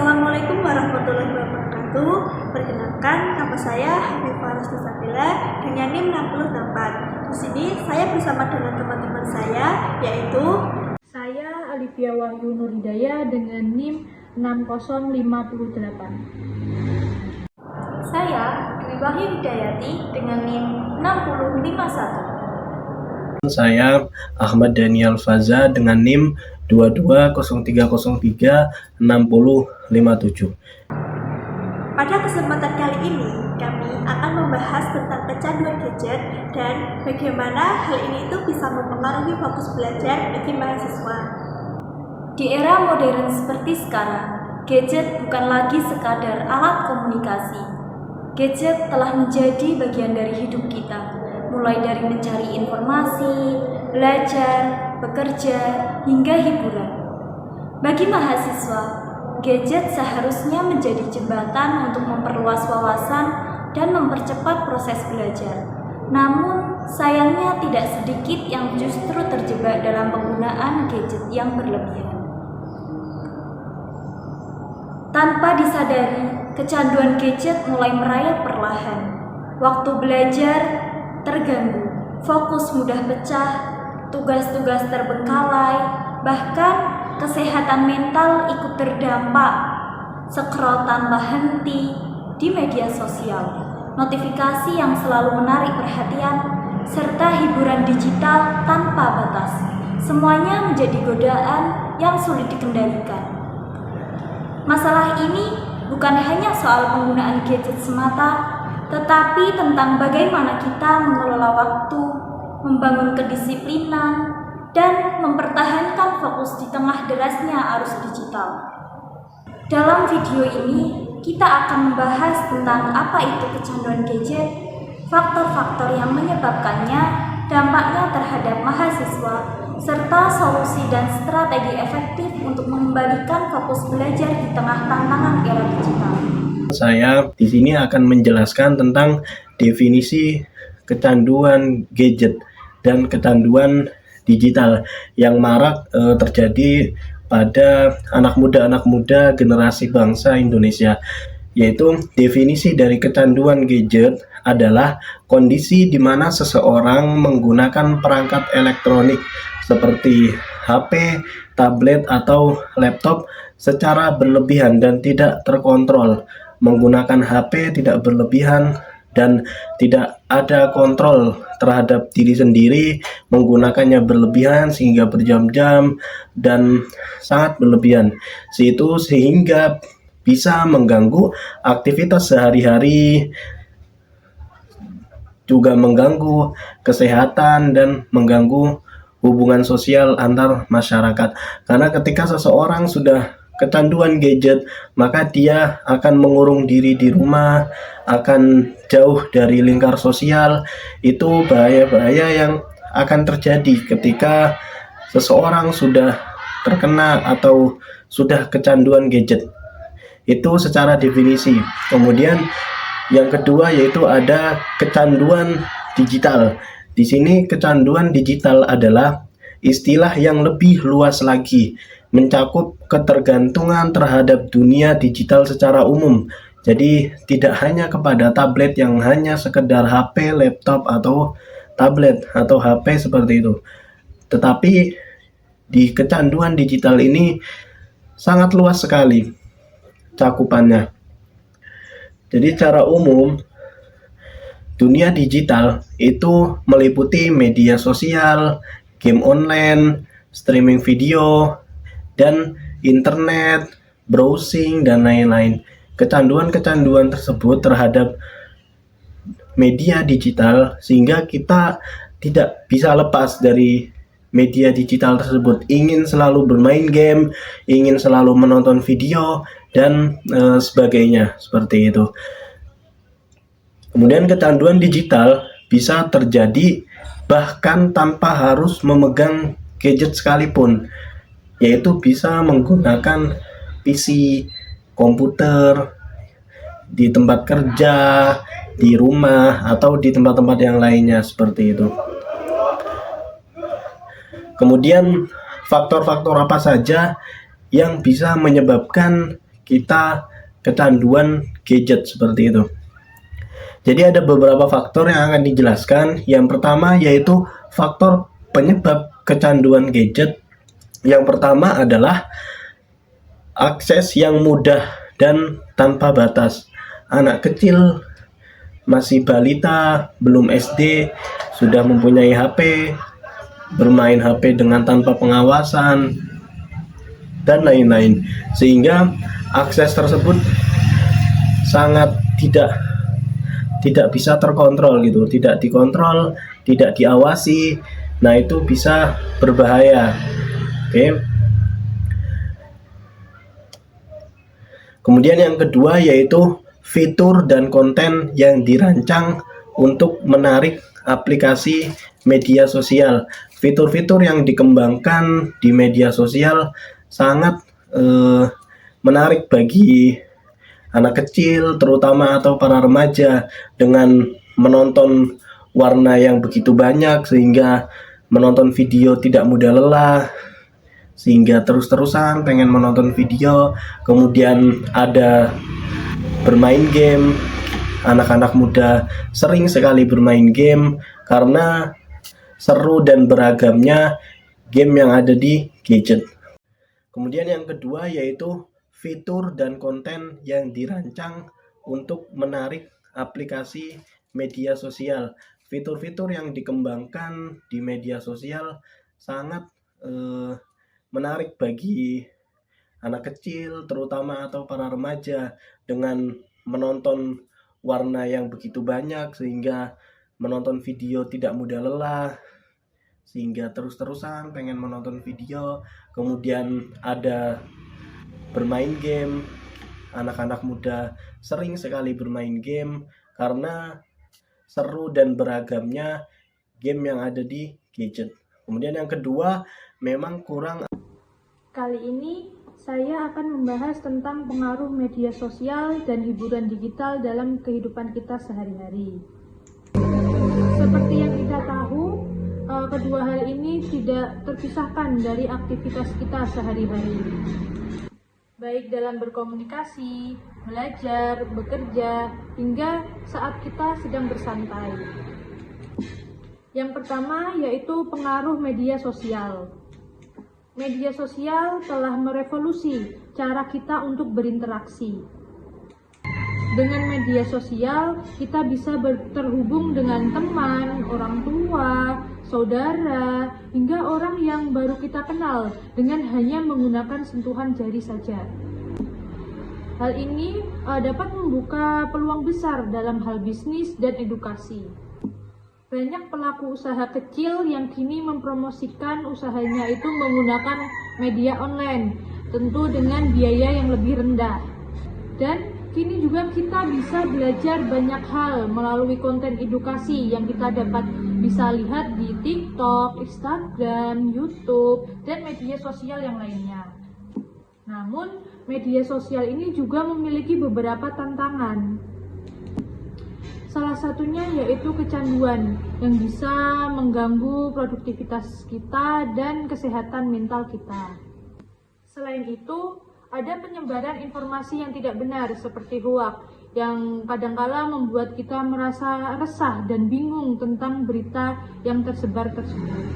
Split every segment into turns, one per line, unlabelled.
Assalamualaikum warahmatullahi wabarakatuh. Perkenalkan, nama saya Hafifah Rusdi Sabila dengan NIM 68. Di sini saya bersama dengan teman-teman saya, yaitu
saya Alivia Wahyu Nurhidayah dengan NIM 6058.
Saya Dwi Wahyu Hidayati dengan NIM 6051.
Saya Ahmad Daniel Faza dengan NIM 2203036057.
Pada kesempatan kali ini, kami akan membahas tentang kecanduan gadget dan bagaimana hal ini itu bisa mempengaruhi fokus belajar bagi mahasiswa. Di era modern seperti sekarang, gadget bukan lagi sekadar alat komunikasi. Gadget telah menjadi bagian dari hidup kita, mulai dari mencari informasi, belajar, bekerja, hingga hiburan. Bagi mahasiswa, gadget seharusnya menjadi jembatan untuk memperluas wawasan dan mempercepat proses belajar. Namun, sayangnya tidak sedikit yang justru terjebak dalam penggunaan gadget yang berlebihan. Tanpa disadari, kecanduan gadget mulai merayap perlahan. Waktu belajar terganggu, fokus mudah pecah, tugas-tugas terbengkalai, bahkan kesehatan mental ikut terdampak. Scroll tanpa henti di media sosial, notifikasi yang selalu menarik perhatian, serta hiburan digital tanpa batas. Semuanya menjadi godaan yang sulit dikendalikan. Masalah ini bukan hanya soal penggunaan gadget semata, tetapi tentang bagaimana kita mengelola waktu, membangun kedisiplinan, dan mempertahankan fokus di tengah derasnya arus digital. Dalam video ini, kita akan membahas tentang apa itu kecanduan gadget, faktor-faktor yang menyebabkannya, dampaknya terhadap mahasiswa, serta solusi dan strategi efektif untuk mengembalikan fokus belajar di tengah tantangan era digital.
Saya di sini akan menjelaskan tentang definisi kecanduan gadget dan kecanduan digital yang marak terjadi pada anak muda generasi bangsa Indonesia. Yaitu definisi dari kecanduan gadget adalah kondisi di mana seseorang menggunakan perangkat elektronik seperti HP, tablet, atau laptop secara berlebihan dan tidak terkontrol. Menggunakan HP tidak berlebihan dan tidak ada kontrol terhadap diri sendiri, menggunakannya berlebihan sehingga berjam-jam dan sangat berlebihan. Sehingga bisa mengganggu aktivitas sehari-hari, juga mengganggu kesehatan dan mengganggu hubungan sosial antar masyarakat. Karena ketika seseorang sudah kecanduan gadget, maka dia akan mengurung diri di rumah, akan jauh dari lingkar sosial. Itu bahaya-bahaya yang akan terjadi ketika seseorang sudah terkena atau sudah kecanduan gadget. Itu secara definisi. Kemudian yang kedua yaitu ada kecanduan digital. Di sini kecanduan digital adalah istilah yang lebih luas lagi, mencakup ketergantungan terhadap dunia digital secara umum. Jadi tidak hanya kepada tablet yang hanya sekedar HP, laptop, atau tablet atau HP seperti itu. Tetapi di kecanduan digital ini sangat luas sekali cakupannya. Jadi secara umum dunia digital itu meliputi media sosial, game online, streaming video, dan internet, browsing, dan lain-lain. Kecanduan-kecanduan tersebut terhadap media digital sehingga kita tidak bisa lepas dari media digital tersebut. Ingin selalu bermain game, ingin selalu menonton video, dan sebagainya seperti itu. Kemudian kecanduan digital bisa terjadi bahkan tanpa harus memegang gadget sekalipun, yaitu bisa menggunakan PC, komputer, di tempat kerja, di rumah, atau di tempat-tempat yang lainnya seperti itu. Kemudian faktor-faktor apa saja yang bisa menyebabkan kita kecanduan gadget seperti itu. Jadi ada beberapa faktor yang akan dijelaskan. Yang pertama yaitu faktor penyebab kecanduan gadget. Yang pertama adalah akses yang mudah dan tanpa batas. Anak kecil, masih balita, belum SD, sudah mempunyai HP, bermain HP dengan tanpa pengawasan, dan lain-lain. Sehingga akses tersebut sangat tidak bisa terkontrol gitu, tidak dikontrol, tidak diawasi. Nah, itu bisa berbahaya. Oke. Kemudian yang kedua yaitu fitur dan konten yang dirancang untuk menarik aplikasi media sosial. Fitur-fitur yang dikembangkan di media sosial sangat menarik bagi anak kecil terutama atau para remaja, dengan menonton warna yang begitu banyak sehingga menonton video tidak mudah lelah, sehingga terus-terusan pengen menonton video. Kemudian ada bermain game. Anak-anak muda sering sekali bermain game karena seru dan beragamnya game yang ada di gadget. Kemudian yang kedua yaitu fitur dan konten yang dirancang untuk menarik aplikasi media sosial. Fitur-fitur yang dikembangkan di media sosial sangat menarik bagi anak kecil terutama atau para remaja, dengan menonton warna yang begitu banyak sehingga menonton video tidak mudah lelah, sehingga terus-terusan pengen menonton video. Kemudian ada bermain game. Anak-anak muda sering sekali bermain game karena seru dan beragamnya game yang ada di gadget. Kemudian yang kedua, memang kurang.
Kali ini saya akan membahas tentang pengaruh media sosial dan hiburan digital dalam kehidupan kita sehari-hari. Seperti yang kita tahu, kedua hal ini tidak terpisahkan dari aktivitas kita sehari-hari, baik dalam berkomunikasi, belajar, bekerja, hingga saat kita sedang bersantai. Yang pertama yaitu pengaruh media sosial. Media sosial telah merevolusi cara kita untuk berinteraksi. Dengan media sosial, kita bisa terhubung dengan teman, orang tua, saudara, hingga orang yang baru kita kenal dengan hanya menggunakan sentuhan jari saja. Hal ini dapat membuka peluang besar dalam hal bisnis dan edukasi. Banyak pelaku usaha kecil yang kini mempromosikan usahanya itu menggunakan media online, tentu dengan biaya yang lebih rendah. Dan kini juga kita bisa belajar banyak hal melalui konten edukasi yang kita bisa lihat di TikTok, Instagram, YouTube, dan media sosial yang lainnya. Namun, media sosial ini juga memiliki beberapa tantangan. Salah satunya yaitu kecanduan yang bisa mengganggu produktivitas kita dan kesehatan mental kita. Selain itu, ada penyebaran informasi yang tidak benar seperti hoax yang kadangkala membuat kita merasa resah dan bingung tentang berita yang tersebar tersebut.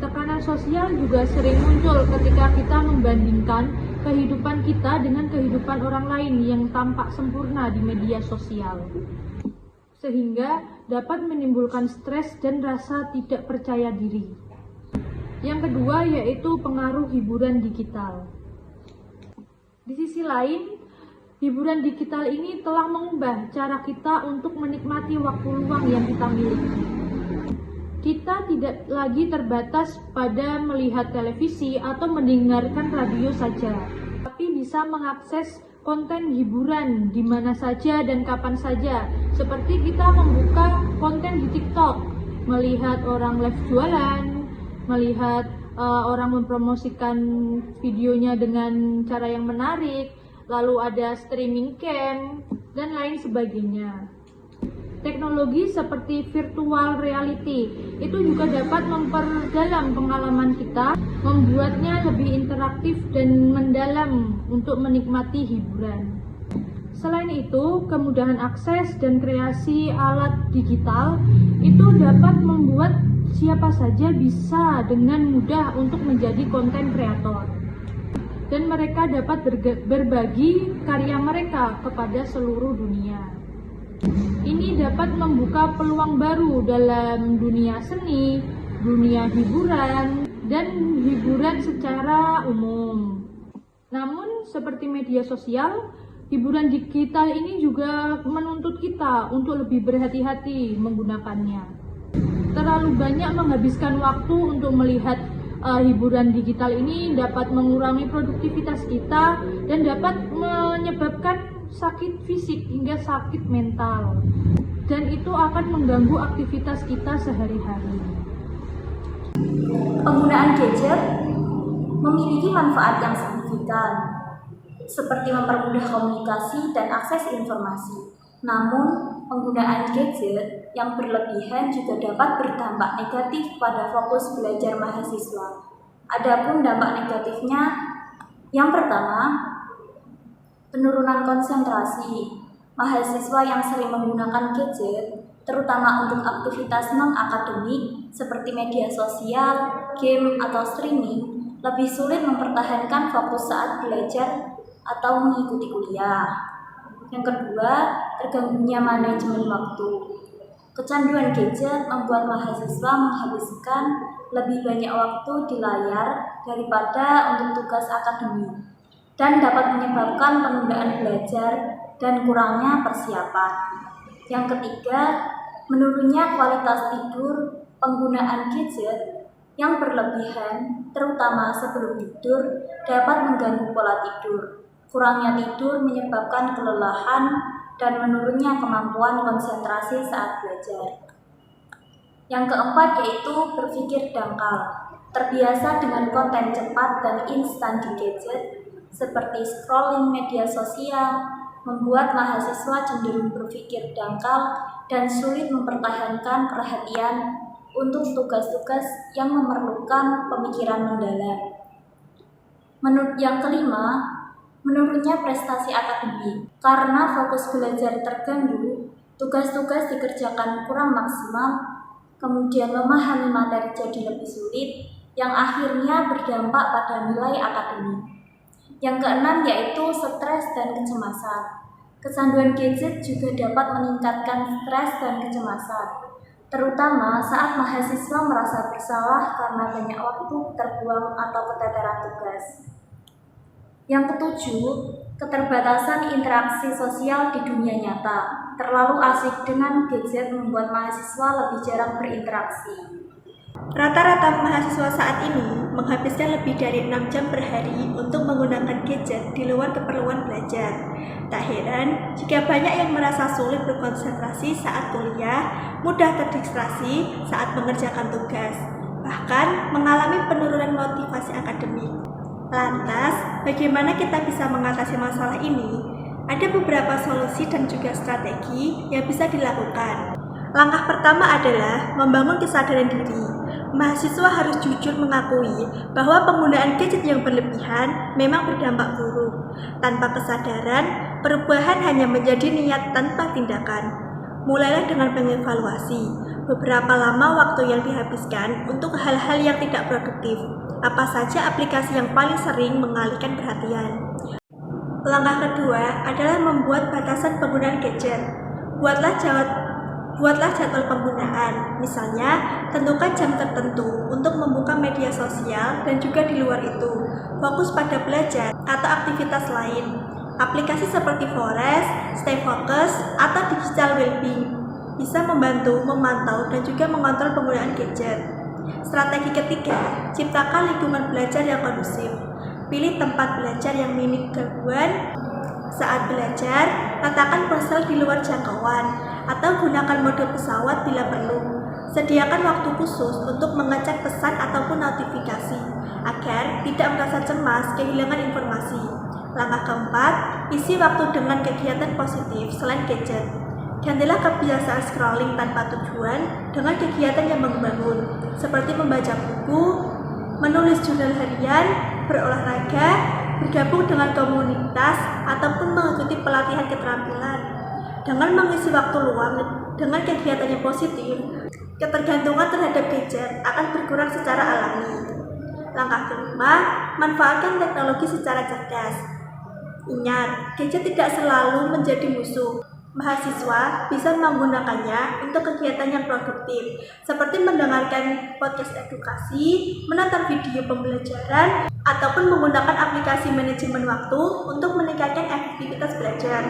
Tekanan sosial juga sering muncul ketika kita membandingkan kehidupan kita dengan kehidupan orang lain yang tampak sempurna di media sosial, sehingga dapat menimbulkan stres dan rasa tidak percaya diri. Yang kedua yaitu pengaruh hiburan digital. Di sisi lain, hiburan digital ini telah mengubah cara kita untuk menikmati waktu luang yang kita miliki. Kita tidak lagi terbatas pada melihat televisi atau mendengarkan radio saja, tapi bisa mengakses konten hiburan di mana saja dan kapan saja. Seperti kita membuka konten di TikTok, melihat orang live jualan, melihat orang mempromosikan videonya dengan cara yang menarik, lalu ada streaming camp, dan lain sebagainya. Teknologi seperti virtual reality itu juga dapat memperdalam pengalaman kita membuatnya lebih interaktif dan mendalam untuk menikmati hiburan. Selain itu, kemudahan akses dan kreasi alat digital itu dapat membuat siapa saja bisa dengan mudah untuk menjadi konten kreator. Dan mereka dapat berbagi karya mereka kepada seluruh dunia. Ini dapat membuka peluang baru dalam dunia seni, dunia hiburan, dan hiburan secara umum. Namun, seperti media sosial, hiburan digital ini juga menuntut kita untuk lebih berhati-hati menggunakannya. Terlalu banyak menghabiskan waktu untuk melihat hiburan digital ini dapat mengurangi produktivitas kita dan dapat menyebabkan sakit fisik hingga sakit mental. Dan itu akan mengganggu aktivitas kita sehari-hari.
Penggunaan gadget memiliki manfaat yang signifikan, seperti mempermudah komunikasi dan akses informasi. Namun, penggunaan gadget yang berlebihan juga dapat berdampak negatif pada fokus belajar mahasiswa. Adapun dampak negatifnya, yang pertama, penurunan konsentrasi. Mahasiswa yang sering menggunakan gadget, terutama untuk aktivitas non-akademik seperti media sosial, game, atau streaming, lebih sulit mempertahankan fokus saat belajar atau mengikuti kuliah. Yang kedua, terganggunya manajemen waktu. Kecanduan gadget membuat mahasiswa menghabiskan lebih banyak waktu di layar daripada untuk tugas akademik dan dapat menyebabkan penundaan belajar dan kurangnya persiapan. Yang ketiga, menurunnya kualitas tidur. Penggunaan gadget yang berlebihan, terutama sebelum tidur, dapat mengganggu pola tidur. Kurangnya tidur menyebabkan kelelahan dan menurunnya kemampuan konsentrasi saat belajar. Yang keempat yaitu berpikir dangkal. Terbiasa dengan konten cepat dan instan di gadget, seperti scrolling media sosial, membuat mahasiswa cenderung berpikir dangkal dan sulit mempertahankan perhatian untuk tugas-tugas yang memerlukan pemikiran mendalam. Yang kelima, menurunnya prestasi akademik. Karena fokus belajar terganggu, tugas-tugas dikerjakan kurang maksimal, kemudian memahami materi jadi lebih sulit, yang akhirnya berdampak pada nilai akademik. Yang keenam yaitu stres dan kecemasan. Kecanduan gadget juga dapat meningkatkan stres dan kecemasan, terutama saat mahasiswa merasa bersalah karena banyak waktu terbuang atau keteteran tugas. Yang ketujuh, keterbatasan interaksi sosial di dunia nyata. Terlalu asik dengan gadget membuat mahasiswa lebih jarang berinteraksi.
Rata-rata mahasiswa saat ini menghabiskan lebih dari 6 jam per hari untuk menggunakan gadget di luar keperluan belajar. Tak heran jika banyak yang merasa sulit berkonsentrasi saat kuliah, mudah terdistraksi saat mengerjakan tugas, bahkan mengalami penurunan motivasi akademik. Lantas, bagaimana kita bisa mengatasi masalah ini? Ada beberapa solusi dan juga strategi yang bisa dilakukan. Langkah pertama adalah membangun kesadaran diri. Mahasiswa harus jujur mengakui bahwa penggunaan gadget yang berlebihan memang berdampak buruk. Tanpa kesadaran, perubahan hanya menjadi niat tanpa tindakan. Mulailah dengan mengevaluasi beberapa lama waktu yang dihabiskan untuk hal-hal yang tidak produktif. Apa saja aplikasi yang paling sering mengalihkan perhatian? Langkah kedua adalah membuat batasan penggunaan gadget. Buatlah jadwal penggunaan. Misalnya, tentukan jam tertentu untuk membuka media sosial dan juga di luar itu, fokus pada belajar atau aktivitas lain. Aplikasi seperti Forest, Stay Focus, atau Digital Wellbeing bisa membantu memantau dan juga mengontrol penggunaan gadget. Strategi ketiga, ciptakan lingkungan belajar yang kondusif. Pilih tempat belajar yang minim gangguan. Saat belajar, letakkan ponsel di luar jangkauan atau gunakan mode pesawat bila perlu. Sediakan waktu khusus untuk mengecek pesan ataupun notifikasi agar tidak merasa cemas kehilangan informasi. Langkah keempat, isi waktu dengan kegiatan positif selain gadget. Gantilah kebiasaan scrolling tanpa tujuan dengan kegiatan yang membangun, seperti membaca buku, menulis jurnal harian, berolahraga, bergabung dengan komunitas, ataupun mengikuti pelatihan keterampilan. Dengan mengisi waktu luang dengan kegiatan yang positif, ketergantungan terhadap gadget akan berkurang secara alami. Langkah kelima, manfaatkan teknologi secara cerdas. Ingat, gadget tidak selalu menjadi musuh. Mahasiswa bisa menggunakannya untuk kegiatan yang produktif, seperti mendengarkan podcast edukasi, menonton video pembelajaran, ataupun menggunakan aplikasi manajemen waktu untuk meningkatkan efektivitas belajar.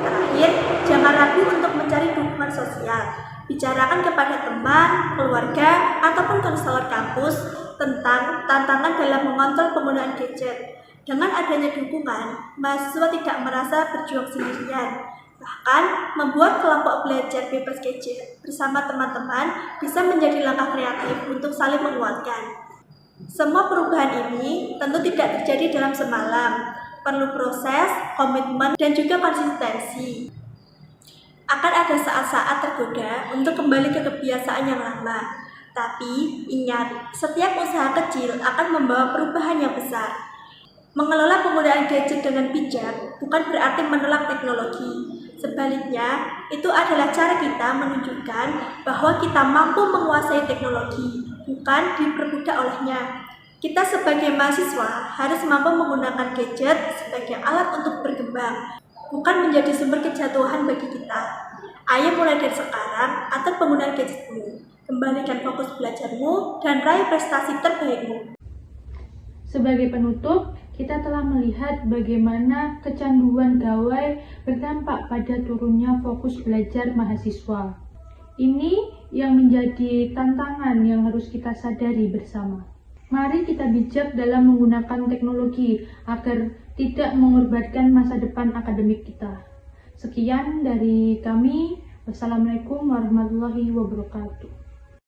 Terakhir, jangan ragu untuk mencari dukungan sosial. Bicarakan kepada teman, keluarga, ataupun konselor kampus tentang tantangan dalam mengontrol penggunaan gadget. Dengan adanya dukungan, mahasiswa tidak merasa berjuang sendirian. Bahkan, membuat kelompok belajar bebas gadget bersama teman-teman bisa menjadi langkah kreatif untuk saling menguatkan. Semua perubahan ini tentu tidak terjadi dalam semalam, perlu proses, komitmen, dan juga konsistensi. Akan ada saat-saat tergoda untuk kembali ke kebiasaan yang lama. Tapi, ingat, setiap usaha kecil akan membawa perubahan yang besar. Mengelola penggunaan gadget dengan bijak bukan berarti menolak teknologi. Sebaliknya, itu adalah cara kita menunjukkan bahwa kita mampu menguasai teknologi, bukan diperbudak olehnya. Kita sebagai mahasiswa harus mampu menggunakan gadget sebagai alat untuk berkembang, bukan menjadi sumber kejatuhan bagi kita. Ayo mulai dari sekarang, atur penggunaan gadgetmu, kembalikan fokus belajarmu, dan raih prestasi terbaikmu.
Sebagai penutup, kita telah melihat bagaimana kecanduan gawai berdampak pada turunnya fokus belajar mahasiswa. Ini yang menjadi tantangan yang harus kita sadari bersama. Mari kita bijak dalam menggunakan teknologi agar tidak mengorbankan masa depan akademik kita. Sekian dari kami. Wassalamualaikum warahmatullahi wabarakatuh.